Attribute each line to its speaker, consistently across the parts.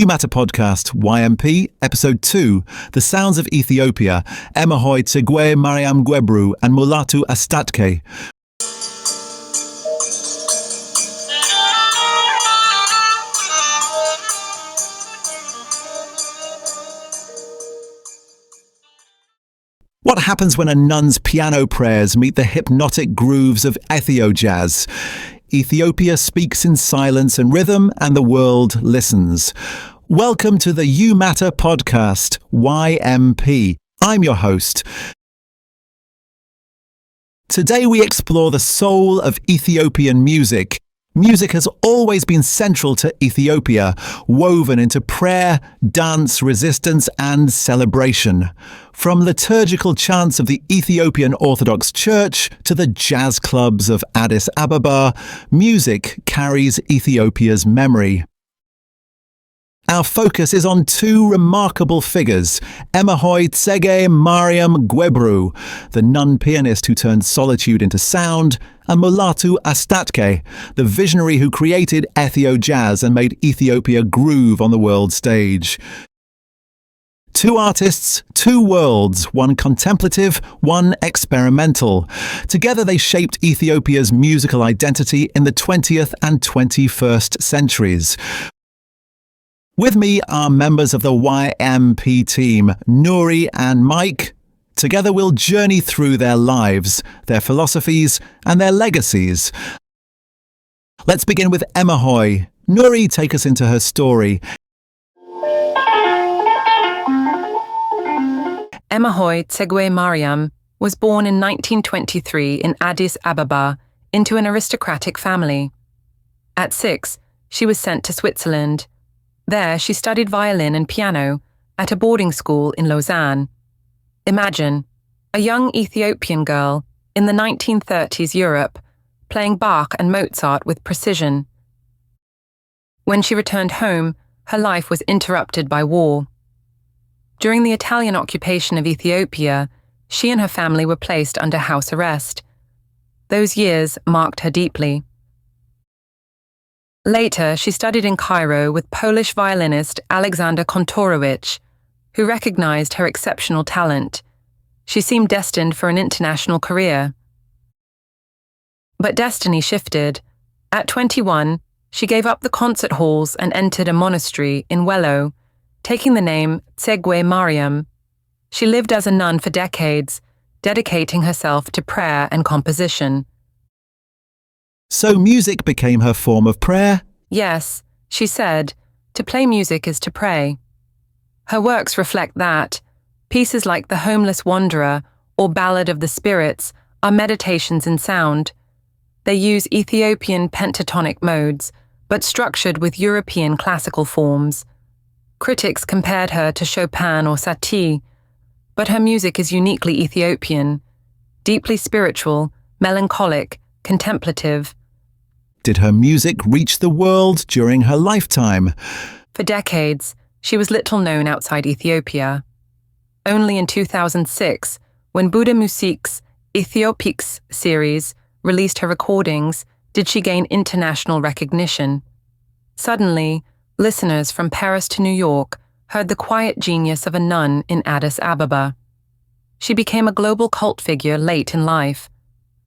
Speaker 1: Matter Podcast, YMP, Episode 2, The Sounds of Ethiopia, Emahoi Tsegwe Mariam Gwebru and Mulatu Astatke. What happens when a nun's piano prayers meet the hypnotic grooves of Ethio jazz? Ethiopia speaks in silence and rhythm, and the world listens. Welcome to the You Matter Podcast, YMP. I'm your host. Today we explore the soul of Ethiopian music. Music has always been central to Ethiopia, woven into prayer, dance, resistance, and celebration. From liturgical chants of the Ethiopian Orthodox Church to the jazz clubs of Addis Ababa, music carries Ethiopia's memory. Our focus is on two remarkable figures, Emahoi Tsegwe Mariam Gwebru, the nun pianist who turned solitude into sound, and Mulatu Astatke, the visionary who created Ethio jazz and made Ethiopia groove on the world stage. Two artists, two worlds, one contemplative, one experimental. Together they shaped Ethiopia's musical identity in the 20th and 21st centuries. With me are members of the YMP team, Nuri and Mike. Together we'll journey through their lives, their philosophies, and their legacies. Let's begin with Emahoi. Nuri, take us into her story.
Speaker 2: Emahoi Tsegwe Mariam was born in 1923 in Addis Ababa into an aristocratic family. At 6, she was sent to Switzerland. There, she studied violin and piano at a boarding school in Lausanne. Imagine, a young Ethiopian girl in the 1930s Europe playing Bach and Mozart with precision. When she returned home, her life was interrupted by war. During the Italian occupation of Ethiopia, she and her family were placed under house arrest. Those years marked her deeply. Later, she studied in Cairo with Polish violinist Alexander Kontorowicz, who recognized her exceptional talent. She seemed destined for an international career. But destiny shifted. At 21, she gave up the concert halls and entered a monastery in Wello, taking the name Tsegwe Mariam. She lived as a nun for decades, dedicating herself to prayer and composition.
Speaker 1: So music became her form of prayer?
Speaker 2: Yes, she said, to play music is to pray. Her works reflect that. Pieces like The Homeless Wanderer or Ballad of the Spirits are meditations in sound. They use Ethiopian pentatonic modes, but structured with European classical forms. Critics compared her to Chopin or Satie, but her music is uniquely Ethiopian, deeply spiritual, melancholic, contemplative.
Speaker 1: Did her music reach the world during her lifetime?
Speaker 2: For decades, she was little known outside Ethiopia. Only in 2006, when Buddha Musik's Ethiopics series released her recordings, did she gain international recognition. Suddenly, listeners from Paris to New York heard the quiet genius of a nun in Addis Ababa. She became a global cult figure late in life.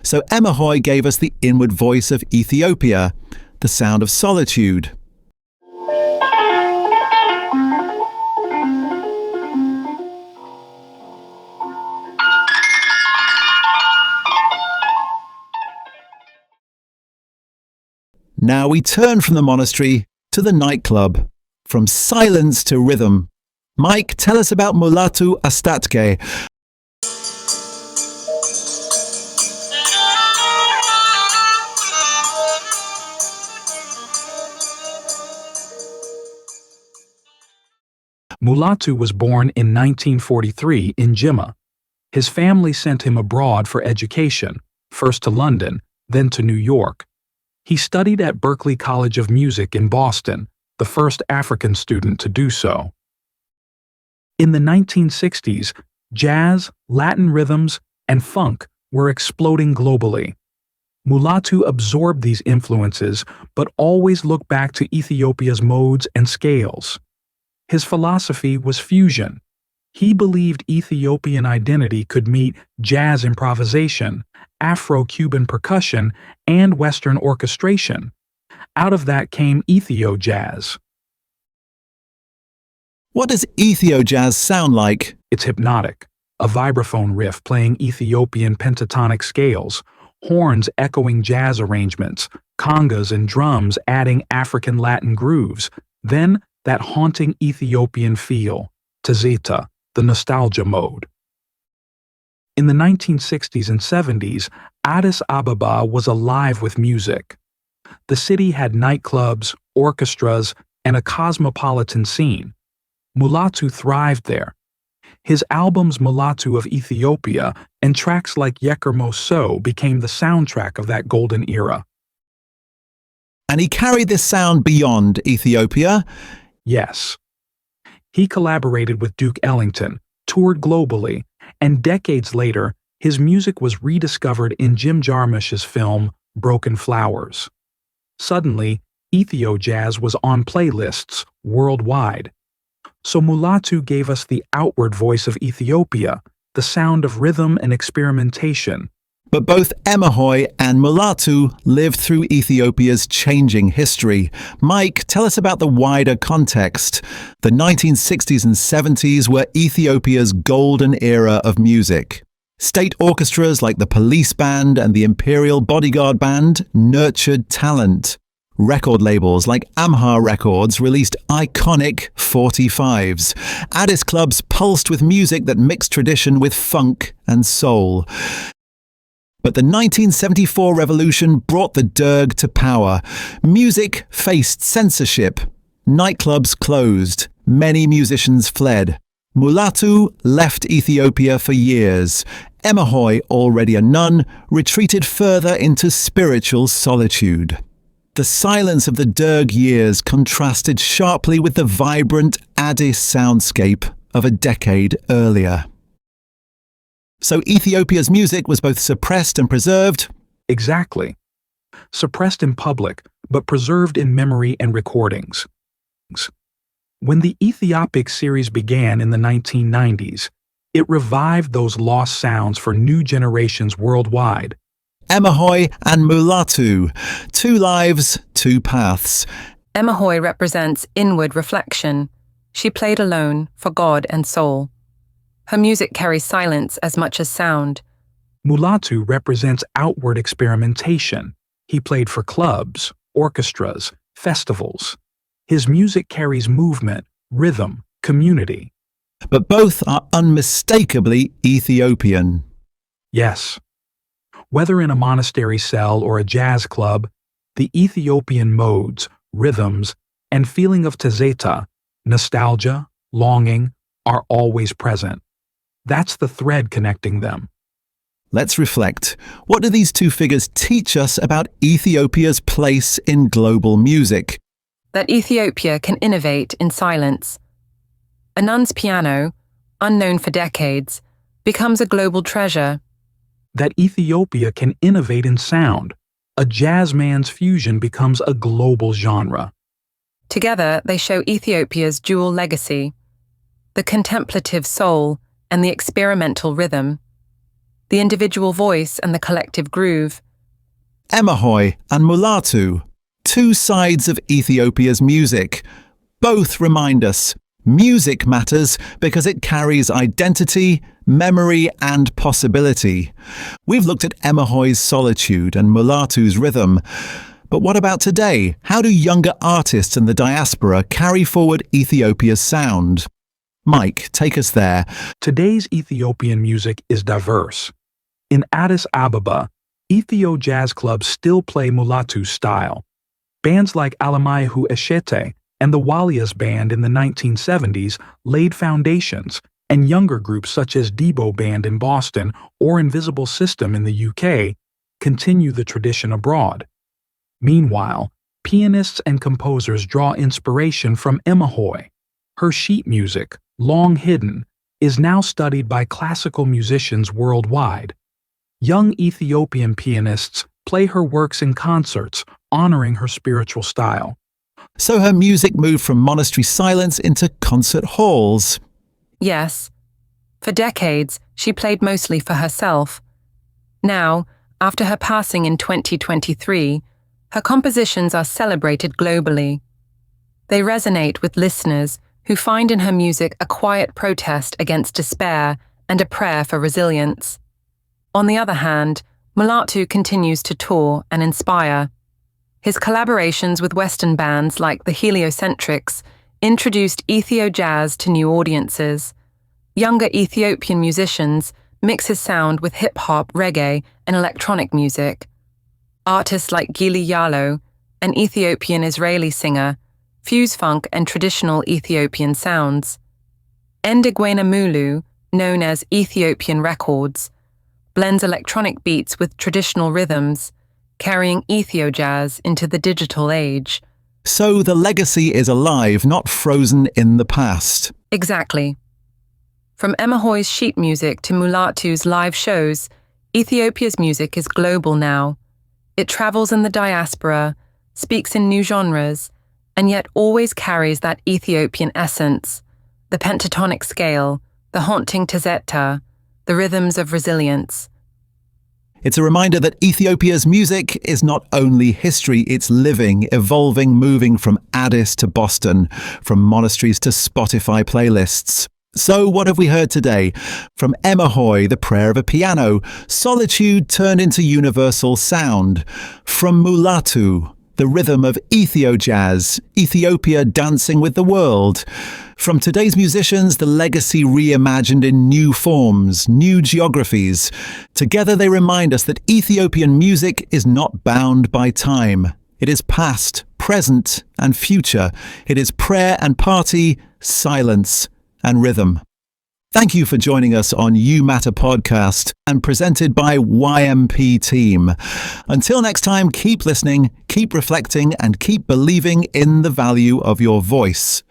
Speaker 1: So Emahoi gave us the inward voice of Ethiopia, the sound of solitude. Now we turn from the monastery to the nightclub, from silence to rhythm. Mike, tell us about Mulatu Astatke.
Speaker 3: Mulatu was born in 1943 in Jimma. His family sent him abroad for education, first to London, then to New York. He studied at Berklee College of Music in Boston, the first African student to do so. In the 1960s, jazz, Latin rhythms, and funk were exploding globally. Mulatu absorbed these influences, but always looked back to Ethiopia's modes and scales. His philosophy was fusion. He believed Ethiopian identity could meet jazz improvisation, Afro-Cuban percussion, and Western orchestration. Out of that came Ethio-jazz.
Speaker 1: What does Ethio-jazz sound like?
Speaker 3: It's hypnotic, a vibraphone riff playing Ethiopian pentatonic scales, horns echoing jazz arrangements, congas and drums adding African Latin grooves, then that haunting Ethiopian feel, tazeta, the nostalgia mode. In the 1960s and 70s, Addis Ababa was alive with music. The city had nightclubs, orchestras, and a cosmopolitan scene. Mulatu thrived there. His albums Mulatu of Ethiopia and tracks like Yekermo So became the soundtrack of that golden era.
Speaker 1: And he carried this sound beyond Ethiopia.
Speaker 3: Yes. He collaborated with Duke Ellington, toured globally, and decades later, his music was rediscovered in Jim Jarmusch's film Broken Flowers. Suddenly, Ethio-jazz was on playlists worldwide. So Mulatu gave us the outward voice of Ethiopia, the sound of rhythm and experimentation.
Speaker 1: But both Emahoy and Mulatu lived through Ethiopia's changing history. Mike, tell us about the wider context. The 1960s and 70s were Ethiopia's golden era of music. State orchestras like the Police Band and the Imperial Bodyguard Band nurtured talent. Record labels like Amhar Records released iconic 45s. Addis clubs pulsed with music that mixed tradition with funk and soul. But the 1974 revolution brought the Derg to power. Music faced censorship. Nightclubs closed. Many musicians fled. Mulatu left Ethiopia for years. Emahoy, already a nun, retreated further into spiritual solitude. The silence of the Derg years contrasted sharply with the vibrant Addis soundscape of a decade earlier. So Ethiopia's music was both suppressed and preserved?
Speaker 3: Exactly. Suppressed in public, but preserved in memory and recordings. When the Ethiopic series began in the 1990s, it revived those lost sounds for new generations worldwide.
Speaker 1: Emahoy and Mulatu, two lives, two paths.
Speaker 2: Emahoy represents inward reflection. She played alone for God and soul. Her music carries silence as much as sound.
Speaker 3: Mulatu represents outward experimentation. He played for clubs, orchestras, festivals. His music carries movement, rhythm, community.
Speaker 1: But both are unmistakably Ethiopian.
Speaker 3: Yes. Whether in a monastery cell or a jazz club, the Ethiopian modes, rhythms, and feeling of tazeta, nostalgia, longing, are always present. That's the thread connecting them.
Speaker 1: Let's reflect. What do these two figures teach us about Ethiopia's place in global music?
Speaker 2: That Ethiopia can innovate in silence. A nun's piano, unknown for decades, becomes a global treasure.
Speaker 3: That Ethiopia can innovate in sound. A jazz man's fusion becomes a global genre.
Speaker 2: Together, they show Ethiopia's dual legacy: the contemplative soul and the experimental rhythm, the individual voice and the collective groove.
Speaker 1: Emahoy and Mulatu, two sides of Ethiopia's music. Both remind us music matters because it carries identity, memory, and possibility. We've looked at Emahoy's solitude and Mulatu's rhythm. But what about today? How do younger artists in the diaspora carry forward Ethiopia's sound? Mike, take us there.
Speaker 3: Today's Ethiopian music is diverse. In Addis Ababa, Ethio jazz clubs still play Mulatu style. Bands like Alamayehu Eshete and the Walias Band in the 1970s laid foundations, and younger groups such as Debo Band in Boston or Invisible System in the UK continue the tradition abroad. Meanwhile, pianists and composers draw inspiration from Emahoy. Her sheet music, long hidden, is now studied by classical musicians worldwide. Young Ethiopian pianists play her works in concerts, honoring her spiritual style.
Speaker 1: So her music moved from monastery silence into concert halls.
Speaker 2: Yes. For decades, she played mostly for herself. Now, after her passing in 2023, her compositions are celebrated globally. They resonate with listeners who find in her music a quiet protest against despair and a prayer for resilience. On the other hand, Mulatu continues to tour and inspire. His collaborations with Western bands like the Heliocentrics introduced Ethio jazz to new audiences. Younger Ethiopian musicians mix his sound with hip-hop, reggae, and electronic music. Artists like Gili Yalo, an Ethiopian-Israeli singer, fuse funk and traditional Ethiopian sounds. Ndigwena Mulu, known as Ethiopian Records, blends electronic beats with traditional rhythms, carrying Ethio jazz into the digital age.
Speaker 1: So the legacy is alive, not frozen in the past.
Speaker 2: Exactly. From Emahoy's sheet music to Mulatu's live shows, Ethiopia's music is global now. It travels in the diaspora, speaks in new genres, and yet always carries that Ethiopian essence, the pentatonic scale, the haunting tezeta, the rhythms of resilience.
Speaker 1: It's a reminder that Ethiopia's music is not only history, it's living, evolving, moving from Addis to Boston, from monasteries to Spotify playlists. So what have we heard today? From Emahoy, the prayer of a piano, solitude turned into universal sound. From Mulatu, the rhythm of Ethio jazz, Ethiopia dancing with the world. From today's musicians, the legacy reimagined in new forms, new geographies. Together they remind us that Ethiopian music is not bound by time. It is past, present, and future. It is prayer and party, silence, and rhythm. Thank you for joining us on You Matter podcast and presented by YMP team. Until next time, keep listening, keep reflecting, and keep believing in the value of your voice.